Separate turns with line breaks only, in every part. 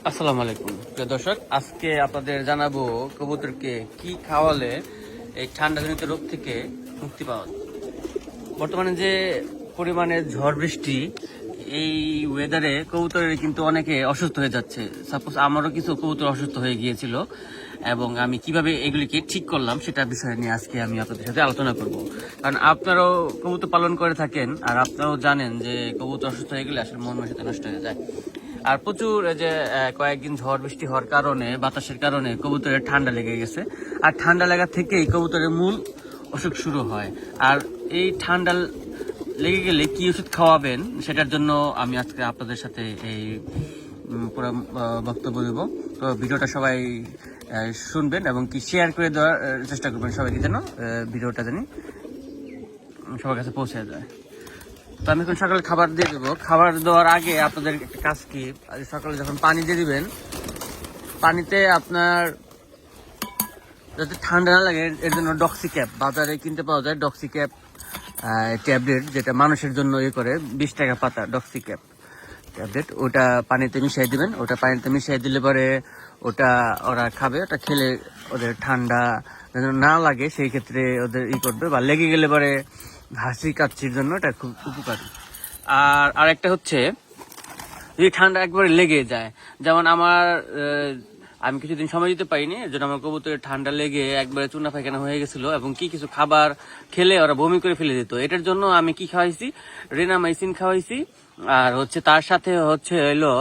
আসসালামু আলাইকুম প্রিয় দর্শক, আজকে আপনাদের জানাবো কবুতরকে কি খাওয়ালে এই ঠান্ডাজনিত রোগ থেকে মুক্তি পাওয়া যায়। বর্তমানে যে পরিমাণে ঝড় বৃষ্টি, এই ওয়েদারে কবুতরের কিন্তু অনেকে অসুস্থ হয়ে যাচ্ছে। সাপোজ আমারও কিছু কবুতর অসুস্থ হয়ে গিয়েছিল এবং আমি কিভাবে এগুলিকে ঠিক করলাম সেটা বিষয় নিয়ে আজকে আমি আপনাদের সাথে আলোচনা করব। কারণ আপনারাও কবুতর পালন করে থাকেন আর আপনারাও জানেন যে কবুতর অসুস্থ হয়ে গেলে আসলে মন মানসিকতা নষ্ট হয়ে যায়। আর প্রচুর যে কয়েকদিন ঝড় বৃষ্টি হওয়ার কারণে, বাতাসের কারণে কবুতরের ঠান্ডা লেগে গেছে। আর ঠান্ডা লাগা থেকেই কবুতরের মূল অসুখ শুরু হয়। আর এই ঠান্ডা লেগে গেলে কি ওষুধ খাওয়াবেন সেটার জন্য আমি আজকে আপনাদের সাথে এই পুরো বক্তব্য দেবো। তো ভিডিওটা সবাই শুনবেন এবং কি শেয়ার করে দেওয়ার চেষ্টা করবেন সবাইকে, যেন ভিডিওটা জানি সবার কাছে পৌঁছে যায়। তো আমি এখন সকালে খাবার দিয়ে দেবো। খাবার দেওয়ার আগে আপনাদের একটা কাজ কি, সকালে যখন পানি দিয়ে দিবেন, পানিতে আপনার যাতে ঠান্ডা না লাগে এর জন্য ডক্সি ক্যাপ বাজারে কিনতে পাওয়া যায়। ডক্সি ক্যাপ ট্যাবলেট, যেটা মানুষের জন্য করে 20 টাকা পাতা ডক্সি ক্যাপ ট্যাবলেট, ওটা পানিতে মিশিয়ে দিবেন। ওটা পানিতে মিশিয়ে দিলে পরে ওটা ওরা খাবে। ওটা খেলে ওদের ঠান্ডা যেন না লাগে, সেই ক্ষেত্রে ওদের করবে। বা লেগে গেলে পরে হাসি কাচ্ছির জন্য এটা খুব উপকারী। আর আরেকটা হচ্ছে, যদি ঠান্ডা একবারে লেগে যায়, যেমন আমি কিছুদিন সময় দিতে পারিনি, এর জন্য আমার কবুতরের ঠান্ডা লেগে একবারে চুনা পায়খানা হয়ে গেছিল এবং কিছু খাবার খেলে ওরা বমি করে ফেলে দিত। এটার জন্য আমি কি খাওয়াইছি, রেনামাইসিন খাওয়াইছি। আর তার সাথে হলো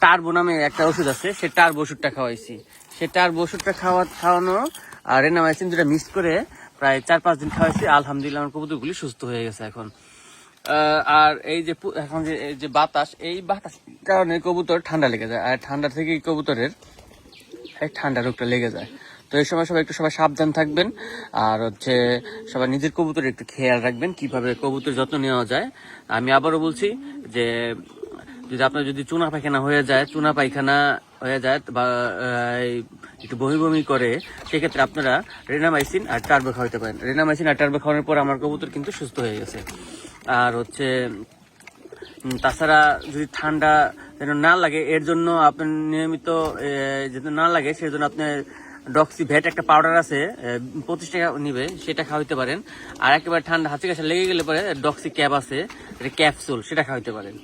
টার্বো নামে একটা ওষুধ আছে, সে টার্বো ওষুধটা খাওয়াইছি। সে টার্বো ওষুধটা খাওয়ানো আর রেনামাইসিন দুটা মিক্স করে প্রায় 4-5 দিন খাওয়াইছি। আলহামদুলিল্লাহ আমার কবুতরগুলি সুস্থ হয়ে গেছে এখন। আর এই যে এখন যে বাতাস, এই বাতাস কারণে কবুতর ঠান্ডা লেগে যায়। আর ঠান্ডা থেকে কবুতরের ঠান্ডা রোগটা লেগে যায়। তো এই সময় সবাই সাবধান থাকবেন। আর সবাই নিজের কবুতরের একটু খেয়াল রাখবেন, কিভাবে কবুতর যত্ন নেওয়া যায়। আমি আবারও বলছি যে আপনার যদি চুনা পায়খানা হয়ে যায় বা একটু বমি বমি করে, সেক্ষেত্রে আপনারা রেনামাইসিন আর টার্বো খাওয়াতে পারেন। রেনামাইসিন আর টার্বো খাওয়ানোর পর আমার কবুতর কিন্তু সুস্থ হয়ে গেছে। আর তাছাড়া যদি ঠান্ডা যেন না লাগে, এর জন্য আপনার নিয়মিত যেন না লাগে, সেই জন্য আপনার ডক্সি ভ্যাট একটা পাউডার আছে, 25 টাকা নিবে, সেটা খাওয়াইতে পারেন। আর একেবারে ঠান্ডা হাঁচি কাশি লেগে গেলে পরে ডক্সি ক্যাপ আছে, ক্যাপসুল, সেটা খাওয়াইতে পারেন।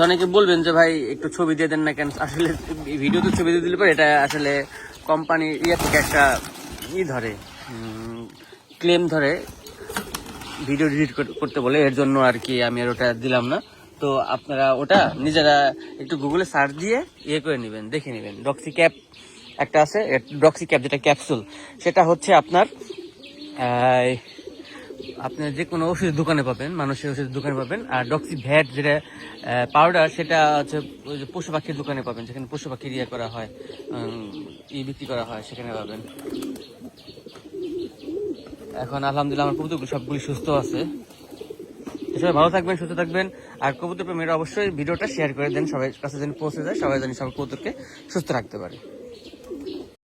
অনেকে বলবেন যে ভাই একটু ছবি দিয়ে দেন না কেন। আসলে ভিডিওতে ছবি দিয়ে দিলে পরে এটা আসলে কোম্পানি থেকে একটা ক্লেম ধরে, ভিডিও ডিলিট করতে বলে, এর জন্য আর কি আমি আর ওটা দিলাম না। তো আপনারা ওটা নিজেরা একটু গুগলে সার্চ দিয়ে করে নেবেন, দেখে নেবেন। ডক্সি ক্যাপ একটা আছে, ডক্সি ক্যাপ যেটা ক্যাপসুল, সেটা আপনি যে কোনো ওষুধের দোকানে পাবেন, মানুষের ওষুধের দোকানে পাবেন। আর ডক্সি ভ্যাট যেটা পাউডার, সেটা ওই যে পশু পাখির দোকানে পাবেন, যেখানে পশু পাখির করা হয়, বিক্রি করা হয়, সেখানে পাবেন। এখন আলহামদুলিল্লাহ আমার কবুতরগুলো সবগুলি সুস্থ আছে। সবাই ভালো থাকবেন, সুস্থ থাকবেন। আর কবুতর প্রেমীরা অবশ্যই ভিডিওটা শেয়ার করে দেন, সবাই কাছে যেন পৌঁছে যায়, সবাই যেন সব কবুতরকে সুস্থ রাখতে পারে।